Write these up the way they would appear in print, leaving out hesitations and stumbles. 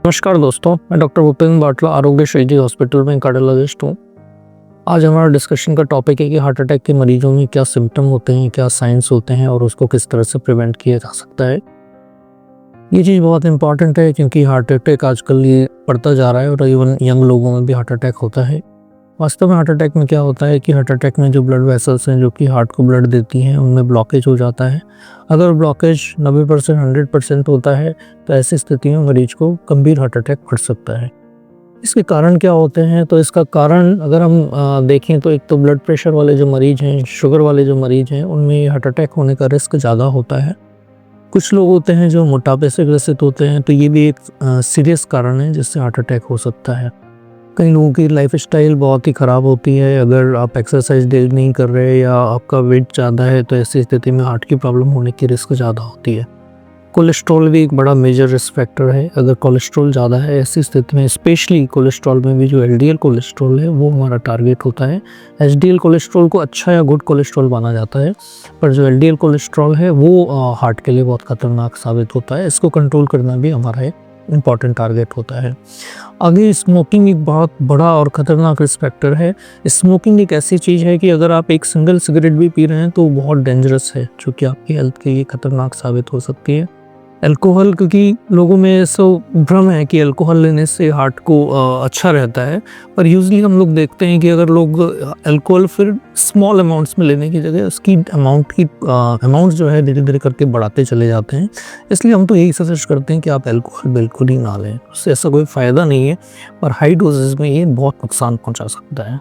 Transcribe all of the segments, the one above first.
नमस्कार दोस्तों, मैं डॉक्टर भूपेंद्र बाटला आरोग्य श्रेष्ठी हॉस्पिटल में कार्डियोलॉजिस्ट हूँ। आज हमारा डिस्कशन का टॉपिक है कि हार्ट अटैक के मरीजों में क्या सिम्टम होते हैं, क्या साइंस होते हैं और उसको किस तरह से प्रिवेंट किया जा सकता है। ये चीज़ बहुत इंपॉर्टेंट है क्योंकि हार्ट अटैक आजकल ये बढ़ता जा रहा है और इवन यंग लोगों में भी हार्ट अटैक होता है। वास्तव में हार्ट अटैक में क्या होता है कि हार्ट अटैक में जो ब्लड वेसल्स हैं जो कि हार्ट को ब्लड देती हैं उनमें ब्लॉकेज हो जाता है। अगर ब्लॉकेज 90% 100% होता है तो ऐसी स्थिति में मरीज को गंभीर हार्ट अटैक पड़ सकता है। इसके कारण क्या होते हैं, तो इसका कारण अगर हम देखें तो एक तो ब्लड प्रेशर वाले जो मरीज हैं, शुगर वाले जो मरीज हैं, उनमें हार्ट अटैक होने का रिस्क ज़्यादा होता है। कुछ लोग होते हैं जो मोटापे से ग्रसित होते हैं, तो ये भी एक सीरियस कारण है जिससे हार्ट अटैक हो सकता है। कई लोगों की लाइफस्टाइल बहुत ही ख़राब होती है। अगर आप एक्सरसाइज डेली नहीं कर रहे या आपका वेट ज़्यादा है तो ऐसी स्थिति में हार्ट की प्रॉब्लम होने की रिस्क ज़्यादा होती है। कोलेस्ट्रॉल भी एक बड़ा मेजर रिस्क फैक्टर है। अगर कोलेस्ट्रॉल ज़्यादा है ऐसी स्थिति में, स्पेशली कोलेस्ट्रॉल में भी जो एलडीएल कोलेस्ट्रॉल है वो हमारा टारगेट होता है। एचडीएल कोलेस्ट्रॉल को अच्छा या गुड कोलेस्ट्रॉल माना जाता है, पर जो एलडीएल कोलेस्ट्रॉल है वो हार्ट के लिए बहुत ख़तरनाक साबित होता है। इसको कंट्रोल करना भी हमारा एक इम्पॉर्टेंट टारगेट होता है। आगे स्मोकिंग एक बहुत बड़ा और ख़तरनाक रिस्क फैक्टर है। स्मोकिंग एक ऐसी चीज़ है कि अगर आप एक सिंगल सिगरेट भी पी रहे हैं तो बहुत डेंजरस है, जो कि आपकी हेल्थ के लिए ख़तरनाक साबित हो सकती है। अल्कोहल, क्योंकि लोगों में ऐसा भ्रम है कि अल्कोहल लेने से हार्ट को अच्छा रहता है, पर यूजली हम लोग देखते हैं कि अगर लोग अल्कोहल फिर स्मॉल अमाउंट्स में लेने की जगह उसकी अमाउंट जो है धीरे धीरे करके बढ़ाते चले जाते हैं। इसलिए हम तो यही सजेस्ट करते हैं कि आप अल्कोहल बिल्कुल ही ना लें, उससे ऐसा कोई फ़ायदा नहीं है, पर हाई डोजेज में ये बहुत नुकसान पहुँचा सकता है।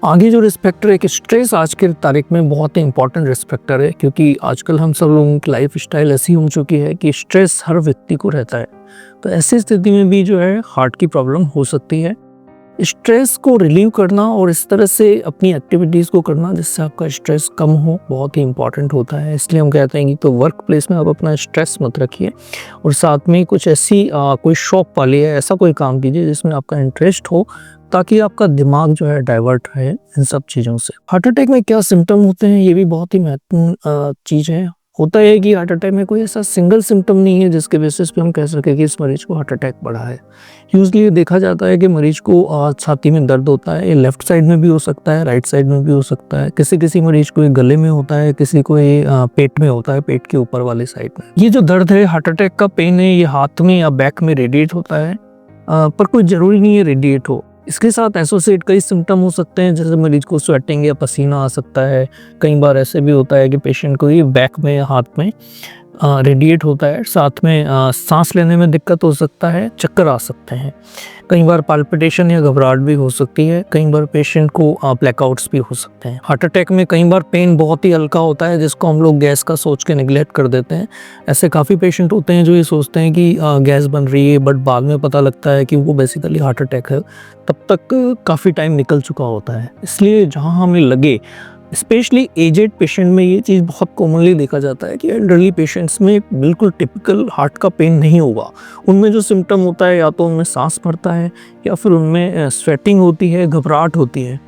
आगे जो रिस्क फैक्टर है कि स्ट्रेस आज के तारीख में बहुत ही इंपॉर्टेंट रिस्क फैक्टर है, क्योंकि आजकल हम सब लोगों की लाइफ स्टाइल ऐसी हो चुकी है कि स्ट्रेस हर व्यक्ति को रहता है। तो ऐसी स्थिति में भी जो है हार्ट की प्रॉब्लम हो सकती है। स्ट्रेस को रिलीव करना और इस तरह से अपनी एक्टिविटीज़ को करना जिससे आपका स्ट्रेस कम हो बहुत ही इंपॉर्टेंट होता है। इसलिए हम कहते हैं कि तो वर्क प्लेस में आप अपना स्ट्रेस मत रखिए और साथ में कुछ ऐसी कोई शौक पालिए, ऐसा कोई काम कीजिए जिसमें आपका इंटरेस्ट हो, ताकि आपका दिमाग जो है डाइवर्ट रहे इन सब चीज़ों से। हार्ट अटैक में क्या सिम्टम होते हैं, ये भी बहुत ही महत्वपूर्ण चीज़ है। होता है कि हार्ट अटैक में कोई ऐसा सिंगल सिम्टम नहीं है जिसके बेसिस पे हम कह सकें कि इस मरीज को हार्ट अटैक बढ़ा है। यूजली ये देखा जाता है कि मरीज को छाती में दर्द होता है। ये लेफ्ट साइड में भी हो सकता है, राइट साइड में भी हो सकता है। किसी किसी मरीज को ये गले में होता है, किसी को ये पेट में होता है, पेट के ऊपर वाले साइड में। ये जो दर्द है, हार्ट अटैक का पेन है, ये हाथ में या बैक में रेडिएट होता है, पर कोई ज़रूरी नहीं है रेडिएट हो। इसके साथ एसोसिएट कई सिम्टम हो सकते हैं, जैसे मरीज को स्वेटिंग या पसीना आ सकता है। कई बार ऐसे भी होता है कि पेशेंट को ये बैक में या हाथ में रेडिएट होता है। साथ में सांस लेने में दिक्कत हो सकता है, चक्कर आ सकते हैं। कई बार पाल्पिटेशन या घबराहट भी हो सकती है। कई बार पेशेंट को ब्लैकआउट्स भी हो सकते हैं। हार्ट अटैक में कई बार पेन बहुत ही हल्का होता है, जिसको हम लोग गैस का सोच के निगलेक्ट कर देते हैं। ऐसे काफ़ी पेशेंट होते हैं जो ये सोचते हैं कि गैस बन रही है, बट बाद में पता लगता है कि वो बेसिकली हार्ट अटैक है। तब तक काफ़ी टाइम निकल चुका होता है। इसलिए जहाँ हमें लगे, स्पेशली एजेड पेशेंट में ये चीज़ बहुत कॉमनली देखा जाता है कि एल्डरली पेशेंट्स में बिल्कुल टिपिकल हार्ट का पेन नहीं होगा। उनमें जो सिम्टम होता है या तो उनमें सांस भरता है या फिर उनमें स्वेटिंग होती है, घबराहट होती है।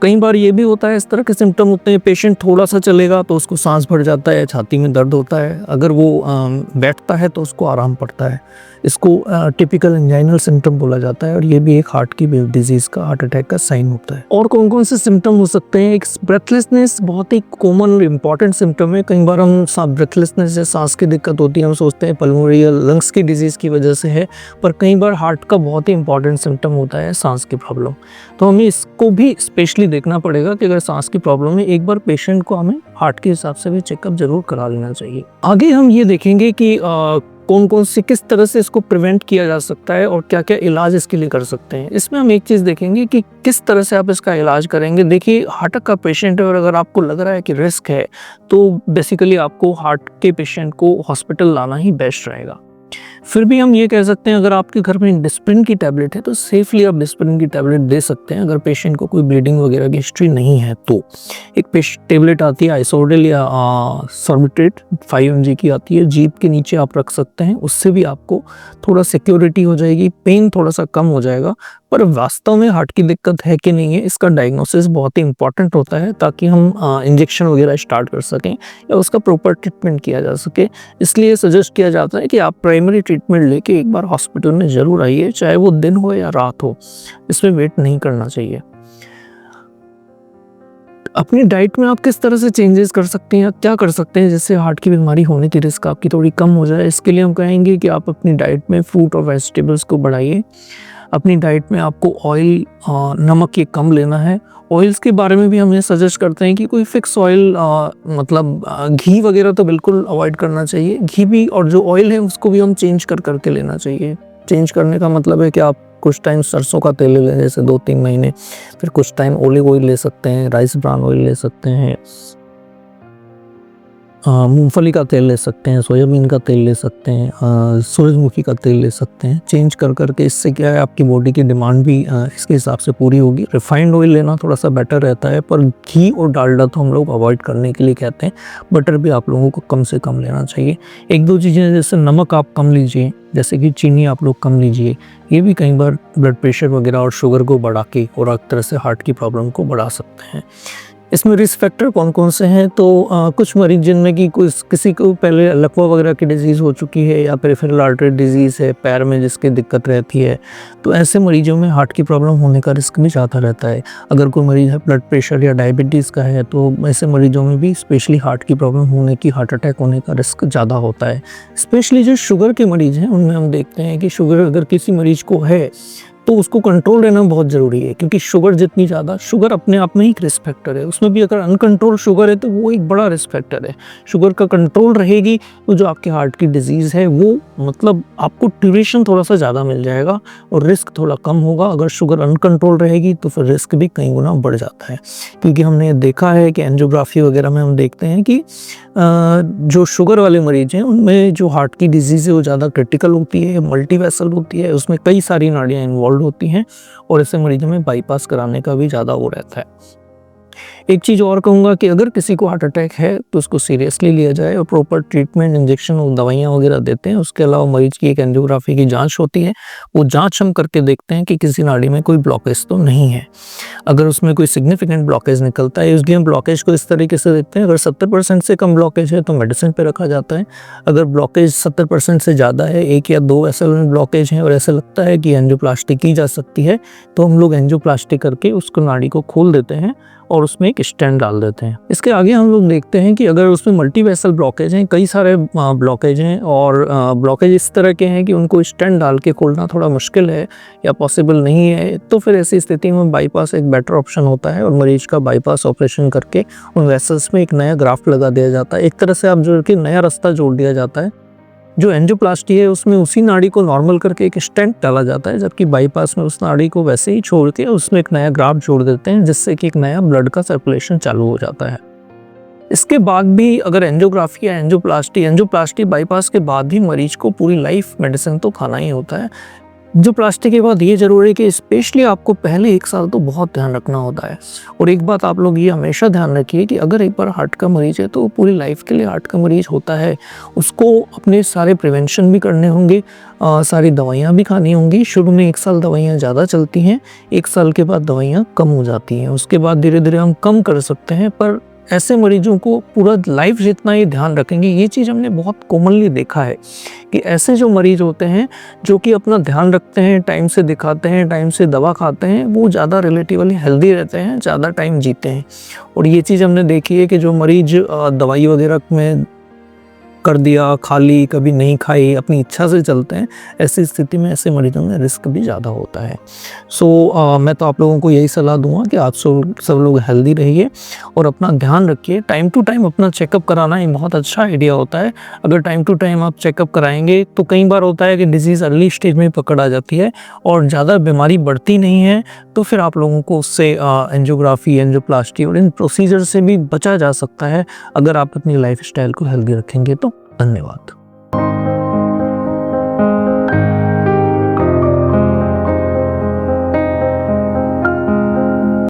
कई बार ये भी होता है, इस तरह के सिम्टम होते हैं, पेशेंट थोड़ा सा चलेगा तो उसको सांस भर जाता है, छाती में दर्द होता है। अगर वो बैठता है तो उसको आराम पड़ता है। इसको टिपिकल एंजाइनल सिम्टम बोला जाता है और ये भी एक हार्ट की डिजीज़ का, हार्ट अटैक का साइन होता है। और कौन कौन से सिम्टम हो सकते हैं? एक ब्रेथलेसनेस बहुत ही कॉमन और इम्पॉर्टेंट सिम्टम है। कई बार हम ब्रेथलेसनेस या सांस की दिक्कत होती है, हम सोचते हैं पल्मोनरी या लंग्स की डिजीज़ की वजह से है, पर कई बार हार्ट का बहुत ही इंपॉर्टेंट सिम्टम होता है सांस की प्रॉब्लम। तो हमें इसको भी स्पेशली देखना पड़ेगा कि अगर सांस की प्रॉब्लम है, एक बार पेशेंट को हमें हार्ट के हिसाब से भी चेकअप जरूर करा लेना चाहिए। आगे हम ये देखेंगे कि कौन कौन से किस तरह से इसको प्रिवेंट किया जा सकता है और क्या क्या इलाज इसके लिए कर सकते हैं। इसमें हम एक चीज़ देखेंगे कि किस तरह से आप इसका इलाज करेंगे। देखिए, हार्ट का पेशेंट है और अगर आपको लग रहा है कि रिस्क है, तो बेसिकली आपको हार्ट के पेशेंट को हॉस्पिटल लाना ही बेस्ट रहेगा। फिर भी हम ये कह सकते हैं, अगर आपके घर में डिस्प्रिन की टैबलेट है तो सेफली आप डिस्प्रिन की टैबलेट दे सकते हैं। अगर पेशेंट को कोई ब्लीडिंग वगैरह की हिस्ट्री नहीं है तो एक टैबलेट आती है आइसोडेल या सॉर्बिट्रेट 5 mg की आती है, जीभ के नीचे आप रख सकते हैं। उससे भी आपको थोड़ा सिक्योरिटी हो जाएगी, पेन थोड़ा सा कम हो जाएगा। पर वास्तव में हार्ट की दिक्कत है कि नहीं है, इसका डायग्नोसिस बहुत ही इंपॉर्टेंट होता है, ताकि हम इंजेक्शन वगैरह स्टार्ट कर सकें या उसका प्रॉपर ट्रीटमेंट किया जा सके। इसलिए सजेस्ट किया जाता है कि आप प्राइमरी ट्रीटमेंट लेके एक बार हॉस्पिटल में ज़रूर आइए, चाहे वो दिन हो या रात हो, इसमें वेट नहीं करना चाहिए। अपनी डाइट में आप किस तरह से चेंजेस कर सकते हैं या क्या कर सकते हैं जिससे हार्ट की बीमारी होने की रिस्क आपकी थोड़ी कम हो जाए? इसके लिए हम कहेंगे कि आप अपनी डाइट में फ्रूट और वेजिटेबल्स को बढ़ाइए। अपनी डाइट में आपको ऑयल, नमक ये कम लेना है। ऑयल्स के बारे में भी हम ये सजेस्ट करते हैं कि कोई फिक्स ऑयल, घी वगैरह तो बिल्कुल अवॉइड करना चाहिए। घी भी और जो ऑयल है उसको भी हम चेंज करके लेना चाहिए। चेंज करने का मतलब है कि आप कुछ टाइम सरसों का तेल ले लें, जैसे 2-3 महीने, फिर कुछ टाइम ऑलिव ऑयल ले सकते हैं, राइस ब्रान ऑयल ले सकते हैं, मूंगफली का तेल ले सकते हैं, सोयाबीन का तेल ले सकते हैं, सूरजमुखी का तेल ले सकते हैं। चेंज करके इससे क्या है, आपकी बॉडी की डिमांड भी इसके हिसाब से पूरी होगी। रिफाइंड ऑयल लेना थोड़ा सा बेटर रहता है, पर घी और डालडा तो हम लोग अवॉइड करने के लिए कहते हैं। बटर भी आप लोगों को कम से कम लेना चाहिए। 1-2 चीज़ें, जैसे नमक आप कम लीजिए, जैसे कि चीनी आप लोग कम लीजिए। ये भी कई बार ब्लड प्रेशर वगैरह और शुगर को बढ़ा के और एक तरह से हार्ट की प्रॉब्लम को बढ़ा सकते हैं। इसमें रिस्क फैक्टर कौन कौन से हैं? तो कुछ मरीज जिनमें कि किसी को पहले लकवा वगैरह की डिजीज़ हो चुकी है या पेरिफेरल आर्टरी डिजीज़ है, पैर में जिसकी दिक्कत रहती है, तो ऐसे मरीजों में हार्ट की प्रॉब्लम होने का रिस्क भी ज़्यादा रहता है। अगर कोई मरीज़ है ब्लड प्रेशर या डायबिटीज़ का है, तो ऐसे मरीजों में भी स्पेशली हार्ट की प्रॉब्लम होने की, हार्ट अटैक होने का रिस्क ज़्यादा होता है। स्पेशली जो शुगर के मरीज़ हैं, उनमें हम देखते हैं कि शुगर अगर किसी मरीज़ को है तो उसको कंट्रोल रहना बहुत ज़रूरी है, क्योंकि शुगर जितनी ज़्यादा, शुगर अपने आप में ही एक रिस्क फैक्टर है, उसमें भी अगर अनकंट्रोल शुगर है तो वो एक बड़ा रिस्क फैक्टर है। शुगर का कंट्रोल रहेगी तो जो आपके हार्ट की डिजीज़ है वो मतलब आपको ड्यूरेशन थोड़ा सा ज़्यादा मिल जाएगा और रिस्क थोड़ा कम होगा। अगर शुगर अनकंट्रोल रहेगी तो फिर रिस्क भी कई गुना बढ़ जाता है, क्योंकि हमने देखा है कि एंजियोग्राफी वगैरह में हम देखते हैं कि जो शुगर वाले मरीज हैं उनमें जो हार्ट की डिजीज़ है वो ज़्यादा क्रिटिकल होती है, मल्टी वेसल होती है, उसमें कई सारी नाड़ियाँ इन्वॉल्व होती हैं और ऐसे मरीजों में बाईपास कराने का भी ज़्यादा वो रहता है। एक चीज़ और कहूँगा कि अगर किसी को हार्ट अटैक है तो उसको सीरियसली लिया जाए और प्रॉपर ट्रीटमेंट, इंजेक्शन और दवाइयाँ वगैरह देते हैं। उसके अलावा मरीज की एक एंजियोग्राफी की जांच होती है, वो जांच हम करके देखते हैं कि किसी नाड़ी में कोई ब्लॉकेज तो नहीं है। अगर उसमें कोई सिग्निफिकेंट ब्लॉकेज निकलता है, इसलिए हम ब्लॉकेज को इस तरीके से देखते हैं। अगर 70% से कम ब्लॉकेज है तो मेडिसिन पे रखा जाता है। अगर ब्लॉकेज 70% से ज़्यादा है, 1 या 2 वेसल में ब्लॉकेज है और ऐसा लगता है कि एंजियोप्लास्टी की जा सकती है, तो हम लोग एंजियोप्लास्टी करके उसको नाड़ी को खोल देते हैं और उसमें एक स्टेंट डाल देते हैं। इसके आगे हम लोग देखते हैं कि अगर उसमें मल्टी वेसल ब्लॉकेज हैं, कई सारे ब्लॉकेज हैं और ब्लॉकेज इस तरह के हैं कि उनको स्टेंट डाल के खोलना थोड़ा मुश्किल है या पॉसिबल नहीं है, तो फिर ऐसी स्थिति में बाईपास एक बेटर ऑप्शन होता है और मरीज का बाईपास ऑपरेशन करके उन वेसल्स में एक नया ग्राफ्ट लगा दिया जाता है। एक तरह से आप जोड़ के नया रास्ता जोड़ दिया जाता है। जो एंजियोप्लास्टी है उसमें उसी नाड़ी को नॉर्मल करके एक स्टेंट डाला जाता है, जबकि बाईपास में उस नाड़ी को वैसे ही छोड़ के उसमें एक नया ग्राफ्ट जोड़ देते हैं, जिससे कि एक नया ब्लड का सर्कुलेशन चालू हो जाता है। इसके बाद भी अगर एंजियोग्राफी या एंजियोप्लास्टी बाईपास के बाद भी मरीज को पूरी लाइफ मेडिसिन तो खाना ही होता है। जो प्लास्टिक के बाद ये ज़रूरी है कि स्पेशली आपको पहले 1 साल तो बहुत ध्यान रखना होता है। और एक बात आप लोग ये हमेशा ध्यान रखिए कि अगर एक बार हार्ट का मरीज़ है तो वो पूरी लाइफ के लिए हार्ट का मरीज़ होता है। उसको अपने सारे प्रिवेंशन भी करने होंगे, सारी दवाइयाँ भी खानी होंगी। शुरू में 1 साल दवाइयाँ ज़्यादा चलती हैं, 1 साल के बाद दवाइयाँ कम हो जाती हैं। उसके बाद धीरे धीरे हम कम कर सकते हैं, पर ऐसे मरीजों को पूरा लाइफ जितना ही ध्यान रखेंगे। ये चीज़ हमने बहुत कॉमनली देखा है कि ऐसे जो मरीज होते हैं जो कि अपना ध्यान रखते हैं, टाइम से दिखाते हैं, टाइम से दवा खाते हैं, वो ज़्यादा रिलेटिवली हेल्दी रहते हैं, ज़्यादा टाइम जीते हैं। और ये चीज़ हमने देखी है कि जो मरीज दवाई वगैरह में कर दिया, खा ली, कभी नहीं खाई, अपनी इच्छा से चलते हैं, ऐसी स्थिति में ऐसे मरीजों में रिस्क भी ज़्यादा होता है। मैं तो आप लोगों को यही सलाह दूंगा कि आप सब लोग हेल्दी रहिए और अपना ध्यान रखिए। टाइम टू टाइम अपना चेकअप कराना एक बहुत अच्छा आइडिया होता है। अगर टाइम टू टाइम आप चेकअप कराएंगे तो कई बार होता है कि डिजीज़ अर्ली स्टेज में पकड़ आ जाती है और ज़्यादा बीमारी बढ़ती नहीं है, तो फिर आप लोगों को उससे एंजियोग्राफी, एंजियोप्लास्टी और इन प्रोसीजर से भी बचा जा सकता है, अगर आप अपनी लाइफ स्टाइल को हेल्दी रखेंगे तो। धन्यवाद।